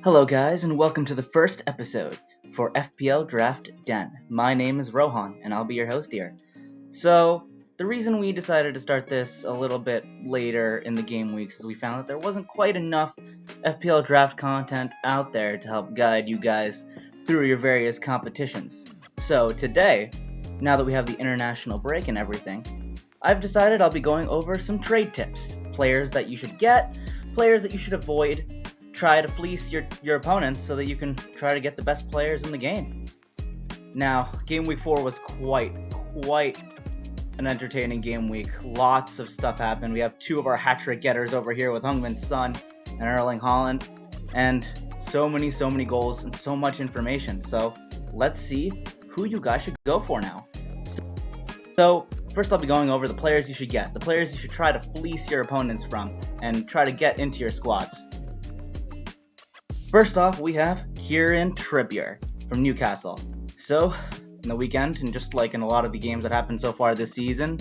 Hello guys, and welcome to the first episode for FPL Draft Den. My name is Rohan, and I'll be your host here. So, the reason we decided to start this a little bit later in the game weeks is we found that there wasn't quite enough FPL Draft content out there to help guide you guys through your various competitions. So today, now that we have the international break and everything, I've decided I'll be going over some trade tips. Players that you should get, players that you should avoid, try to fleece your opponents so that you can try to get the best players in the game. Now, game week 4 was quite an entertaining game week. Lots of stuff happened. We have two of our hat-trick getters over here with Heung-min Son and Erling Haaland, and so many goals and so much information. So let's see who you guys should go for now. So first I'll be going over the players you should get, the players you should try to fleece your opponents from and try to get into your squads. First off, we have Kieran Trippier from Newcastle. So, in the weekend, and just like in a lot of the games that happened so far this season,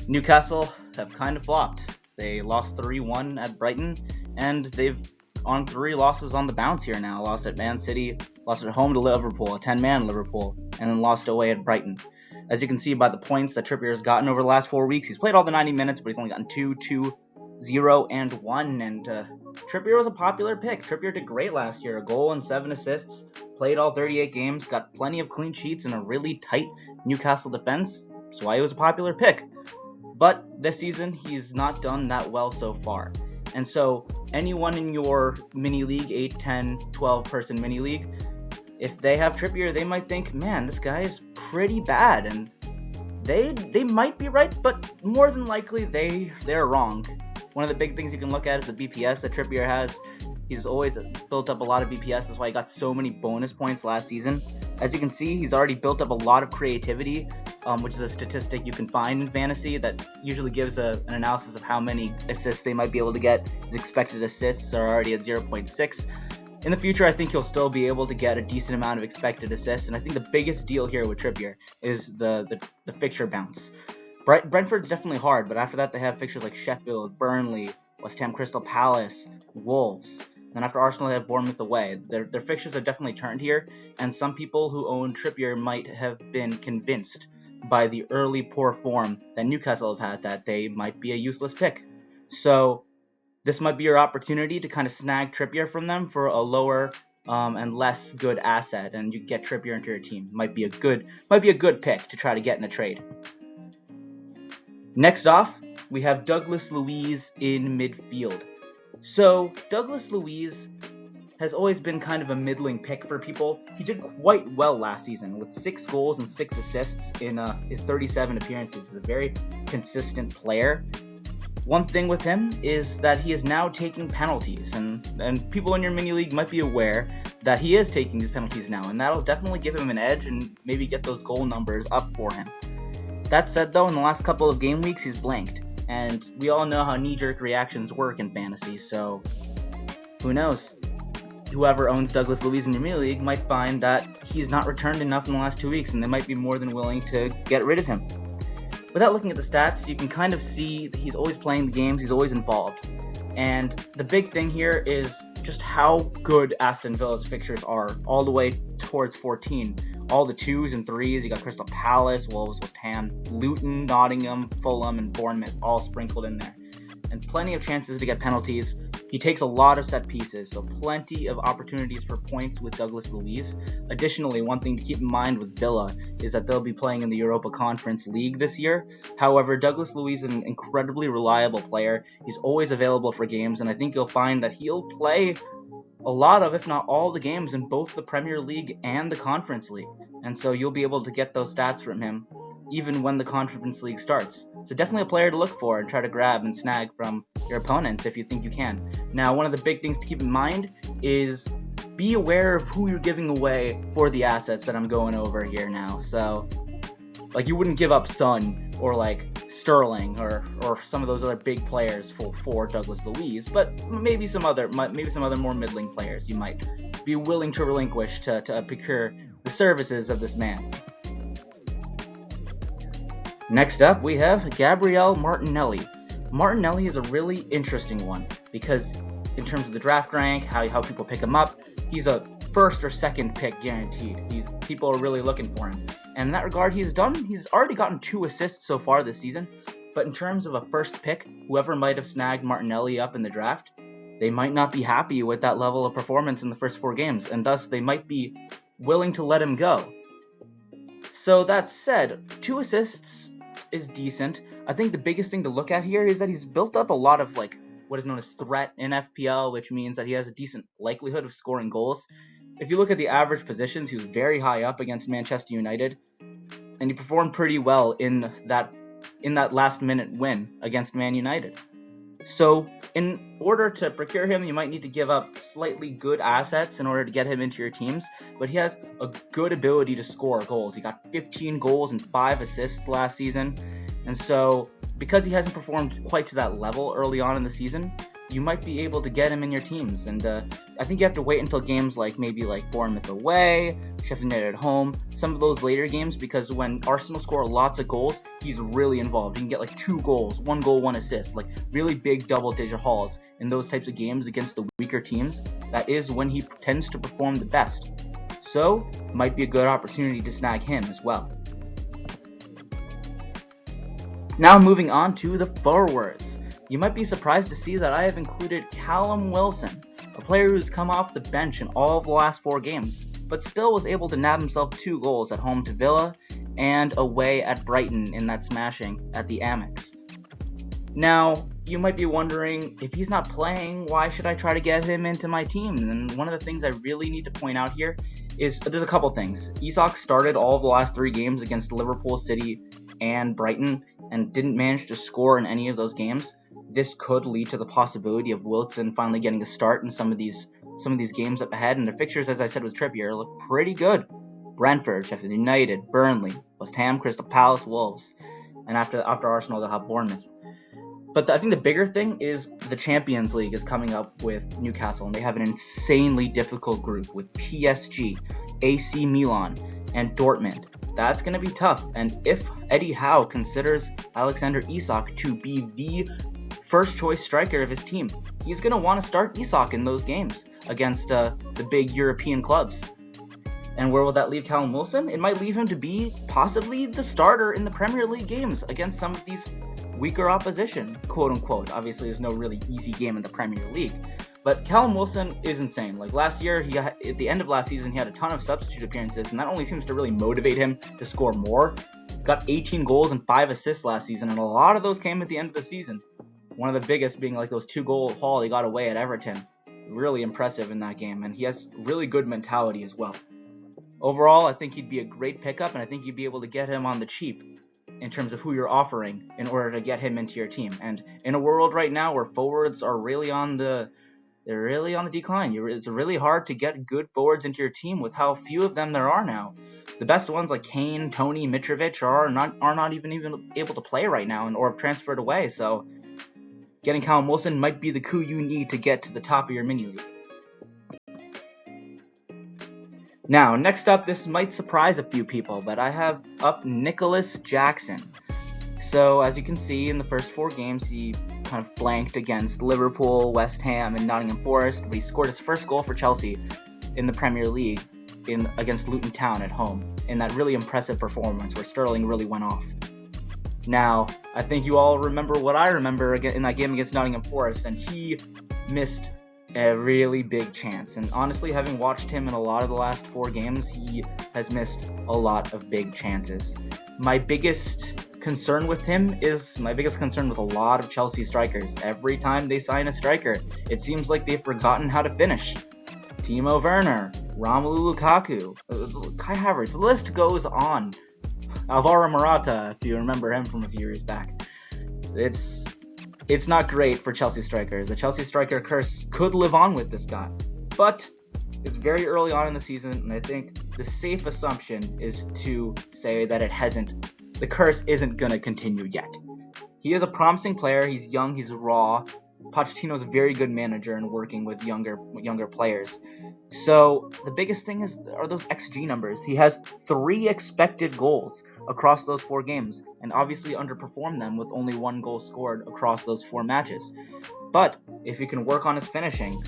Newcastle have kind of flopped. They lost 3-1 at Brighton, and they've on 3 losses on the bounce here now. Lost at Man City, lost at home to Liverpool, a 10-man Liverpool, and then lost away at Brighton. As you can see by the points that Trippier has gotten over the last 4 weeks, he's played all the 90 minutes, but he's only gotten 2, 0, and 1, and Trippier was a popular pick. Trippier did great last year, a goal and 7 assists, played all 38 games, got plenty of clean sheets and a really tight Newcastle defense, that's why he was a popular pick. But this season, he's not done that well so far. And so, anyone in your mini league, 8, 10, 12 person mini league, if they have Trippier, they might think, man, this guy is pretty bad, and they might be right, but more than likely they're wrong. One of the big things you can look at is the BPS that Trippier has. He's always built up a lot of BPS. That's why he got so many bonus points last season. As you can see, he's already built up a lot of creativity, which is a statistic you can find in fantasy that usually gives an analysis of how many assists they might be able to get. His expected assists are already at 0.6. In the future, I think he'll still be able to get a decent amount of expected assists, and I think the biggest deal here with Trippier is the fixture bounce. Brentford's definitely hard, but after that they have fixtures like Sheffield, Burnley, West Ham, Crystal Palace, Wolves. Then after Arsenal they have Bournemouth away. Their fixtures have definitely turned here, and some people who own Trippier might have been convinced by the early poor form that Newcastle have had that they might be a useless pick. So this might be your opportunity to kind of snag Trippier from them for a lower and less good asset, and you get Trippier into your team. Might be a good pick to try to get in a trade. Next off, we have Douglas Luiz in midfield. So, Douglas Luiz has always been kind of a middling pick for people. He did quite well last season with 6 goals and 6 assists in his 37 appearances. He's a very consistent player. One thing with him is that he is now taking penalties, and people in your mini league might be aware that he is taking these penalties now, and that'll definitely give him an edge and maybe get those goal numbers up for him. That said, though, in the last couple of game weeks, he's blanked, and we all know how knee-jerk reactions work in fantasy, so who knows? Whoever owns Douglas Luiz in your mini league might find that he's not returned enough in the last 2 weeks, and they might be more than willing to get rid of him. Without looking at the stats, you can kind of see that he's always playing the games, he's always involved, and the big thing here is just how good Aston Villa's fixtures are, all the way towards 14. All the 2s and 3s, you got Crystal Palace, Wolves, West Ham, Luton, Nottingham, Fulham, and Bournemouth all sprinkled in there. And plenty of chances to get penalties. He takes a lot of set pieces, so plenty of opportunities for points with Douglas Luiz. Additionally, one thing to keep in mind with Villa is that they'll be playing in the Europa Conference League this year. However, Douglas Luiz is an incredibly reliable player. He's always available for games, and I think you'll find that he'll play a lot of, if not all, the games in both the Premier League and the Conference League. And so you'll be able to get those stats from him even when the Conference League starts. So definitely a player to look for and try to grab and snag from your opponents if you think you can. Now, one of the big things to keep in mind is be aware of who you're giving away for the assets that I'm going over here now. So, like, you wouldn't give up Son or like Sterling or some of those other big players for Douglas Luiz, but maybe some other more middling players you might be willing to relinquish to procure the services of this man. Next up, we have Gabriel Martinelli. Martinelli is a really interesting one because in terms of the draft rank, how people pick him up, he's a first or second pick guaranteed. People are really looking for him. And in that regard, he's already gotten 2 assists so far this season. But in terms of a first pick, whoever might have snagged Martinelli up in the draft, they might not be happy with that level of performance in the first 4 games, and thus they might be willing to let him go. So that said, 2 assists is decent. I think the biggest thing to look at here is that he's built up a lot of what is known as threat in FPL, which means that he has a decent likelihood of scoring goals. If you look at the average positions, he was very high up against Manchester United, and he performed pretty well in that last minute win against Man United. So in order to procure him, you might need to give up slightly good assets in order to get him into your teams, but he has a good ability to score goals. He got 15 goals and 5 assists last season, and so because he hasn't performed quite to that level early on in the season, you might be able to get him in your teams. And I think you have to wait until games like Bournemouth away, Sheffield United at home, some of those later games, because when Arsenal score lots of goals, he's really involved. He can get 2 goals, 1 goal, 1 assist, really big double-digit hauls in those types of games against the weaker teams. That is when he tends to perform the best. So, might be a good opportunity to snag him as well. Now moving on to the forwards. You might be surprised to see that I have included Callum Wilson, a player who's come off the bench in all of the last 4 games, but still was able to nab himself 2 goals at home to Villa and away at Brighton in that smashing at the Amex. Now, you might be wondering, if he's not playing, why should I try to get him into my team? And one of the things I really need to point out here is there's a couple things. Isak started all of the last 3 games against Liverpool, City, and Brighton and didn't manage to score in any of those games. This could lead to the possibility of Wilson finally getting a start in some of these games up ahead, and the fixtures, as I said, with Trippier look pretty good. Brentford, Sheffield United, Burnley, West Ham, Crystal Palace, Wolves, and after Arsenal they'll have Bournemouth. But I think the bigger thing is the Champions League is coming up with Newcastle, and they have an insanely difficult group with PSG, AC Milan, and Dortmund. That's going to be tough, and if Eddie Howe considers Alexander Isak to be the first choice striker of his team, he's going to want to start Isak in those games against the big European clubs. And where will that leave Callum Wilson? It might leave him to be possibly the starter in the Premier League games against some of these weaker opposition, quote unquote. Obviously, there's no really easy game in the Premier League. But Callum Wilson is insane. Last year, at the end of last season, he had a ton of substitute appearances, and that only seems to really motivate him to score more. Got 18 goals and 5 assists last season, and a lot of those came at the end of the season. One of the biggest being those 2-goal haul he got away at Everton. Really impressive in that game, and he has really good mentality as well. Overall, I think he'd be a great pickup, and I think you'd be able to get him on the cheap in terms of who you're offering in order to get him into your team. And in a world right now where forwards are really on the decline, it's really hard to get good forwards into your team with how few of them there are now. The best ones like Kane, Tony, Mitrovic are not even able to play right now or have transferred away. So getting Callum Wilson might be the coup you need to get to the top of your mini league. Now, next up, this might surprise a few people, but I have up Nicholas Jackson. So, as you can see, in the first 4 games, he kind of blanked against Liverpool, West Ham, and Nottingham Forest, but he scored his first goal for Chelsea in the Premier League against Luton Town at home, in that really impressive performance where Sterling really went off. Now, I think you all remember what I remember in that game against Nottingham Forest, and he missed a really big chance. And honestly, having watched him in a lot of the last 4 games, he has missed a lot of big chances. My biggest concern with him is my biggest concern with a lot of Chelsea strikers. Every time they sign a striker, it seems like they've forgotten how to finish. Timo Werner, Romelu Lukaku, Kai Havertz, the list goes on. Alvaro Morata, if you remember him from a few years back. It's not great for Chelsea strikers. The Chelsea striker curse could live on with this guy. But it's very early on in the season, and I think the safe assumption is to say that the curse isn't going to continue yet. He is a promising player, he's young, he's raw, Pochettino's a very good manager in working with younger players. So the biggest thing are those XG numbers. He has 3 expected goals across those 4 games, and obviously underperformed them with only 1 goal scored across those 4 matches. But if he can work on his finishing,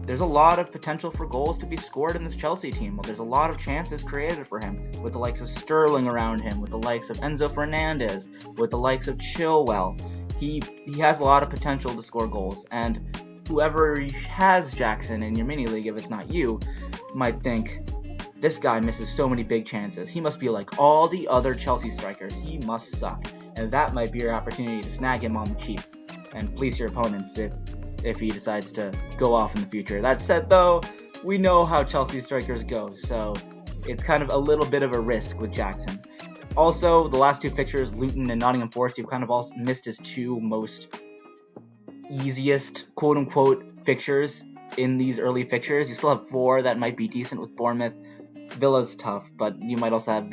there's a lot of potential for goals to be scored in this Chelsea team. Well, there's a lot of chances created for him with the likes of Sterling around him, with the likes of Enzo Fernandez, with the likes of Chilwell. He has a lot of potential to score goals, and whoever has Jackson in your mini league, if it's not you, might think, this guy misses so many big chances. He must be like all the other Chelsea strikers. He must suck. And that might be your opportunity to snag him on the cheap and fleece your opponents if he decides to go off in the future. That said, though, we know how Chelsea strikers go, so it's kind of a little bit of a risk with Jackson. Also, the last 2 fixtures, Luton and Nottingham Forest, you've kind of all missed his 2 most easiest, quote-unquote, fixtures in these early fixtures. You still have 4 that might be decent with Bournemouth. Villa's tough, but you might also have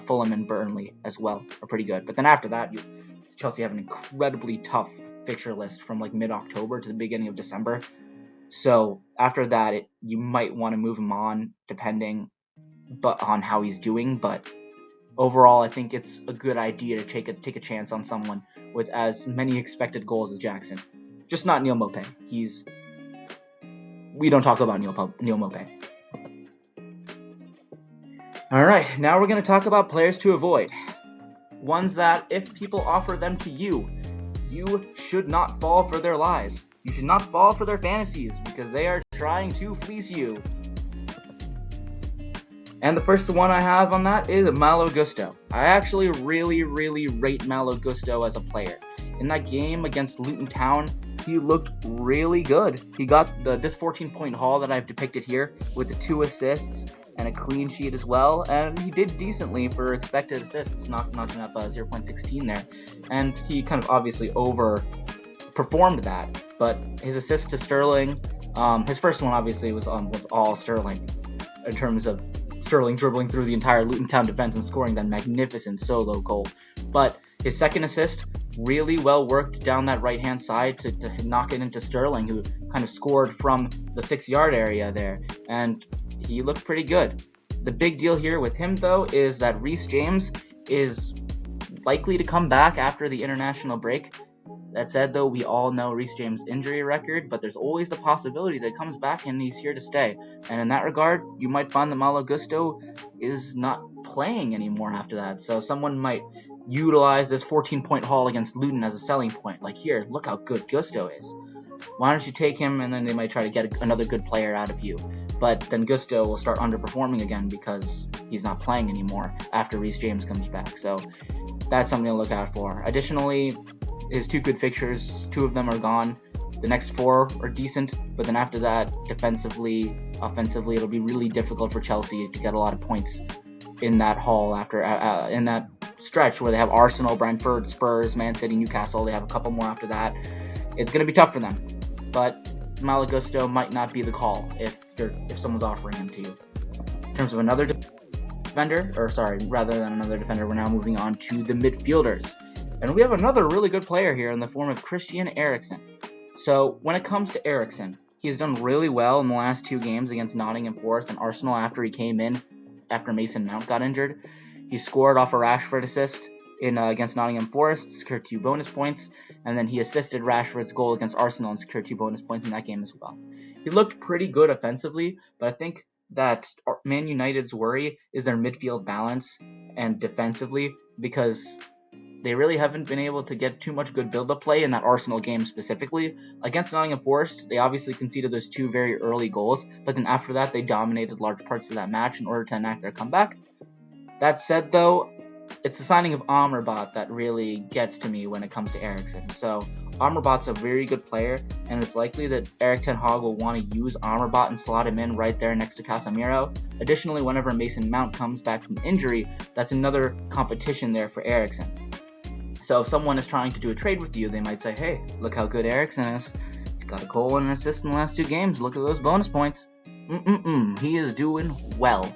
Fulham and Burnley as well, are pretty good. But then after that, Chelsea have an incredibly tough fixture list from like mid-October to the beginning of December. So after that, you might want to move him on depending on how he's doing, but overall, I think it's a good idea to take a chance on someone with as many expected goals as Jackson. Just not Neal Maupay. We don't talk about Neal Maupay. Alright, now we're going to talk about players to avoid. Ones that, if people offer them to you, you should not fall for their lies. You should not fall for their fantasies, because they are trying to fleece you. And the first one I have on that is Malo Gusto. I actually really rate Malo Gusto as a player. In that game against Luton Town, he looked really good. He got this 14-point haul that I've depicted here with the 2 assists and a clean sheet as well, and he did decently for expected assists, knocking up 0.16 there. And he kind of obviously overperformed that, but his assist to Sterling, his first one obviously was all Sterling in terms of Sterling dribbling through the entire Luton Town defense and scoring that magnificent solo goal. But his second assist, really well worked down that right-hand side to knock it into Sterling, who kind of scored from the 6-yard area there, and he looked pretty good. The big deal here with him, though, is that Reece James is likely to come back after the international break. That said, though, we all know Reece James' injury record, but there's always the possibility that he comes back and he's here to stay. And in that regard, you might find that Malo Gusto is not playing anymore after that. So someone might utilize this 14-point haul against Luton as a selling point. Like, here, look how good Gusto is. Why don't you take him, and then they might try to get another good player out of you. But then Gusto will start underperforming again because he's not playing anymore after Reece James comes back. So that's something to look out for. Additionally, his 2 good fixtures, 2 of them are gone. The next 4 are decent, but then after that, defensively, offensively, it'll be really difficult for Chelsea to get a lot of points in that haul after in that stretch where they have Arsenal, Brentford, Spurs, Man City, Newcastle. They have a couple more after that. It's going to be tough for them, but Malo Gusto might not be the call if someone's offering him to you. In terms of another defender, we're now moving on to the midfielders. And we have another really good player here in the form of Christian Eriksen. So when it comes to Eriksen, he has done really well in the last 2 games against Nottingham Forest and Arsenal after he came in after Mason Mount got injured. He scored off a Rashford assist against Nottingham Forest, secured 2 bonus points, and then he assisted Rashford's goal against Arsenal and secured 2 bonus points in that game as well. He looked pretty good offensively, but I think that Man United's worry is their midfield balance and defensively, because they really haven't been able to get too much good build-up play in that Arsenal game specifically. Against Nottingham Forest, they obviously conceded those 2 very early goals, but then after that, they dominated large parts of that match in order to enact their comeback. That said, though, it's the signing of Amrabat that really gets to me when it comes to Eriksen. So Amrabat's a very good player, and it's likely that Erik ten Hag will want to use Amrabat and slot him in right there next to Casemiro. Additionally, whenever Mason Mount comes back from injury, that's another competition there for Eriksen. So if someone is trying to do a trade with you, they might say, hey, look how good Eriksen is. He's got a goal and an assist in the last 2 games. Look at those bonus points. He is doing well.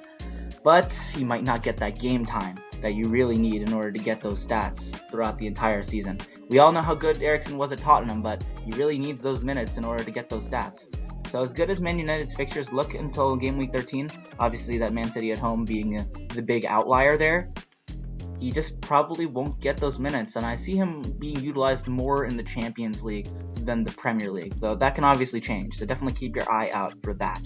But he might not get that game time that you really need in order to get those stats throughout the entire season. We all know how good Eriksen was at Tottenham, but he really needs those minutes in order to get those stats. So as good as Man United's fixtures look until game week 13, obviously that Man City at home being the big outlier there, he just probably won't get those minutes, and I see him being utilized more in the Champions League than the Premier League, though that can obviously change, so definitely keep your eye out for that.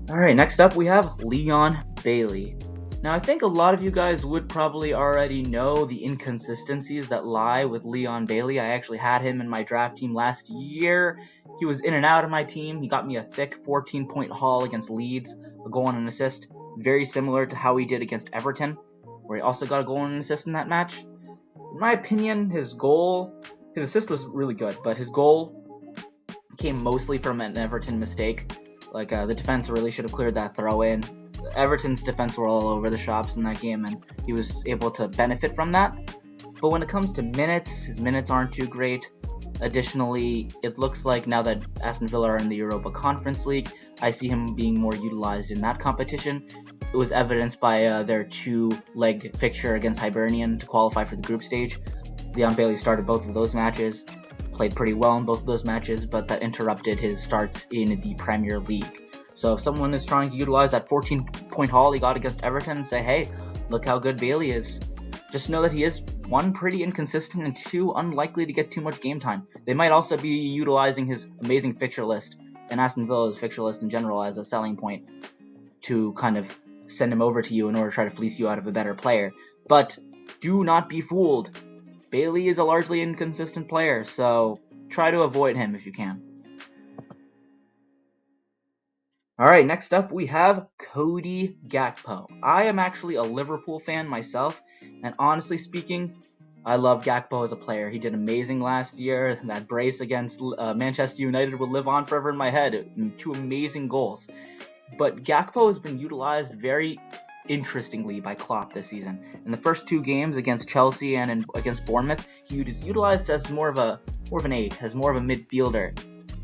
Alright, next up we have Leon Bailey. Now, I think a lot of you guys would probably already know the inconsistencies that lie with Leon Bailey. I actually had him in my draft team last year. He was in and out of my team. He got me a thick 14-point haul against Leeds, a goal and an assist, very similar to how he did against Everton, where he also got a goal and an assist in that match. In my opinion, his assist was really good, but his goal came mostly from an Everton mistake. The defense really should have cleared that throw in. Everton's defense were all over the shops in that game, and he was able to benefit from that. But when it comes to minutes, his minutes aren't too great. Additionally, it looks like now that Aston Villa are in the Europa Conference League, I see him being more utilized in that competition. It was evidenced by their 2-leg fixture against Hibernian to qualify for the group stage. Leon Bailey started both of those matches, played pretty well in both of those matches, but that interrupted his starts in the Premier League. So if someone is trying to utilize that 14-point haul he got against Everton and say, hey, look how good Bailey is, just know that he is, 1, pretty inconsistent, and 2, unlikely to get too much game time. They might also be utilizing his amazing fixture list and Aston Villa's fixture list in general as a selling point to kind of send him over to you in order to try to fleece you out of a better player. But do not be fooled. Bailey is a largely inconsistent player, so try to avoid him if you can. Alright, next up we have Cody Gakpo. I am actually a Liverpool fan myself, and honestly speaking, I love Gakpo as a player. He did amazing last year. That brace against Manchester United will live on forever in my head. 2 amazing goals. But Gakpo has been utilized very interestingly by Klopp this season. In the first 2 games against Chelsea and against Bournemouth, he was utilized as more of an 8, as more of a midfielder.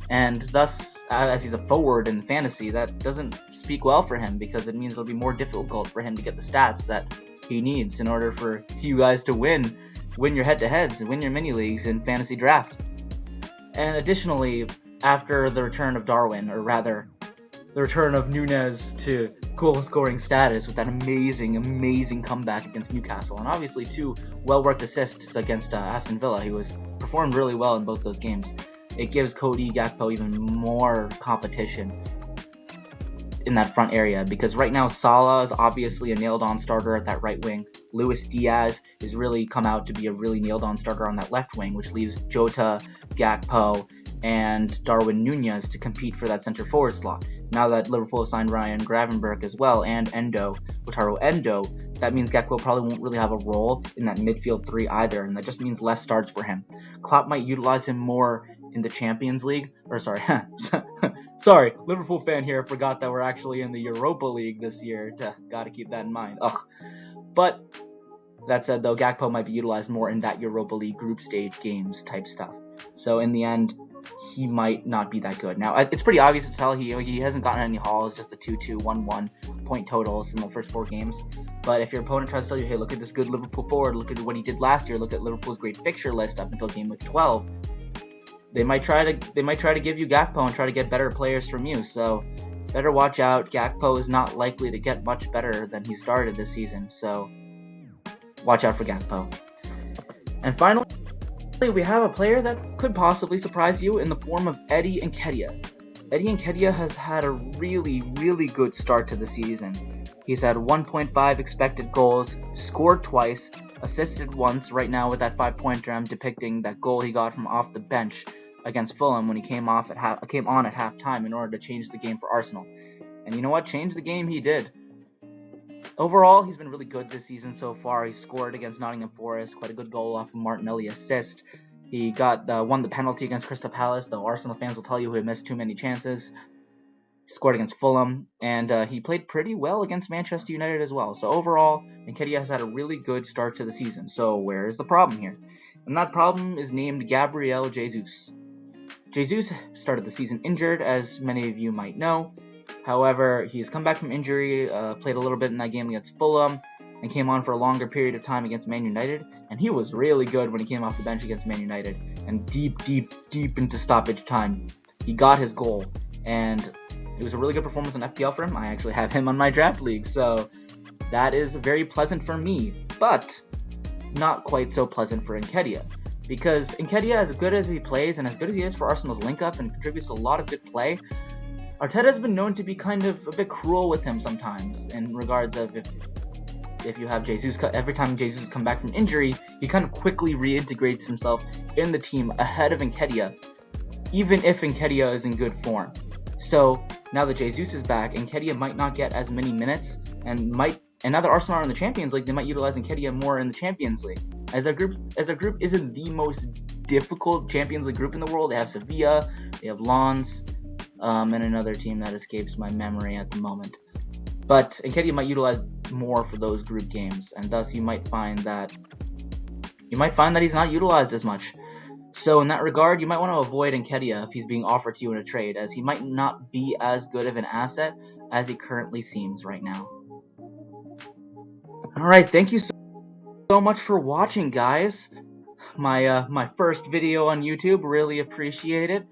And thus, as he's a forward in fantasy, that doesn't speak well for him, because it means it'll be more difficult for him to get the stats that he needs in order for you guys to win your head-to-heads and win your mini-leagues in fantasy draft. And additionally, after the return of Darwin, or rather, the return of Nunez to goal-scoring status with that amazing comeback against Newcastle, and obviously 2 well-worked assists against Aston Villa, he performed really well in both those games. It gives Cody Gakpo even more competition in that front area, because right now Salah is obviously a nailed-on starter at that right wing. Luis Diaz has really come out to be a really nailed-on starter on that left wing, which leaves Jota, Gakpo, and Darwin Nunez to compete for that center-forward slot. Now that Liverpool signed Ryan Gravenberch as well, and Wataru Endo, that means Gakpo probably won't really have a role in that midfield 3 either, and that just means less starts for him. Klopp might utilize him more in the Champions League, sorry, Liverpool fan here, forgot that we're actually in the Europa League this year. Gotta keep that in mind. But that said, though, Gakpo might be utilized more in that Europa League group stage games type stuff. So in the end, he might not be that good. Now, it's pretty obvious to tell he hasn't gotten any hauls, just the 2-2, 1-1 point totals in the first 4 games. But if your opponent tries to tell you, hey, look at this good Liverpool forward, look at what he did last year, look at Liverpool's great fixture list up until game week 12, they might try to give you Gakpo and try to get better players from you. So better watch out. Gakpo is not likely to get much better than he started this season. So watch out for Gakpo. And finally, we have a player that could possibly surprise you in the form of Eddie Nketiah. Eddie Nketiah has had a really good start to the season. He's had 1.5 expected goals, scored twice, assisted once, right now with that 5-pointer I'm depicting that goal he got from off the bench against Fulham when he came on at halftime in order to change the game for Arsenal. And you know what? Change the game he did. Overall, he's been really good this season so far. He scored against Nottingham Forest, quite a good goal off of Martinelli assist. He won the penalty against Crystal Palace, though Arsenal fans will tell you he missed too many chances. He scored against Fulham, and he played pretty well against Manchester United as well. So overall, Nketiah has had a really good start to the season. So where is the problem here? And that problem is named Gabriel Jesus. Jesus started the season injured, as many of you might know. However, he's come back from injury, played a little bit in that game against Fulham, and came on for a longer period of time against Man United, and he was really good when he came off the bench against Man United, and deep into stoppage time, he got his goal, and it was a really good performance in FPL for him. I actually have him on my draft league, so that is very pleasant for me, but not quite so pleasant for Nketiah, because Nketiah, as good as he plays and as good as he is for Arsenal's link-up and contributes a lot of good play, Arteta has been known to be kind of a bit cruel with him sometimes in regards of if you have Jesus, every time Jesus come back from injury, he kind of quickly reintegrates himself in the team ahead of Nketiah, even if Nketiah is in good form. So now that Jesus is back, Nketiah might not get as many minutes, and now that Arsenal are in the Champions League, they might utilize Nketiah more in the Champions League. As their group isn't the most difficult Champions League group in the world. They have Sevilla, they have Lens, and another team that escapes my memory at the moment. But Nketiah might utilize more for those group games, and thus you might find that he's not utilized as much. So in that regard, you might want to avoid Nketiah if he's being offered to you in a trade, as he might not be as good of an asset as he currently seems right now. Alright, thank you so much for watching, guys. My first video on YouTube, really appreciate it.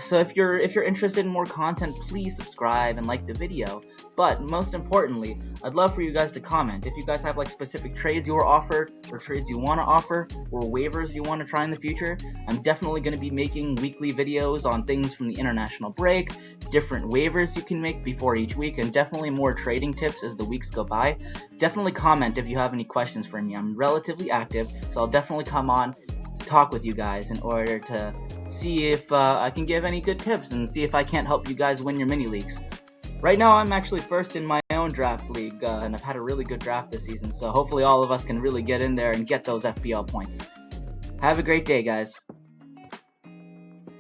So if you're interested in more content, please subscribe and like the video. But most importantly, I'd love for you guys to comment if you guys have like specific trades you were offered, or trades you want to offer, or waivers you want to try in the future. I'm definitely going to be making weekly videos on things from the international break, different waivers you can make before each week, and definitely more trading tips as the weeks go by. Definitely comment if you have any questions for me. I'm relatively active, so I'll definitely come on to talk with you guys in order to see if I can give any good tips and see if I can't help you guys win your mini leagues. Right now, I'm actually first in my own draft league, and I've had a really good draft this season, so hopefully all of us can really get in there and get those FPL points. Have a great day, guys.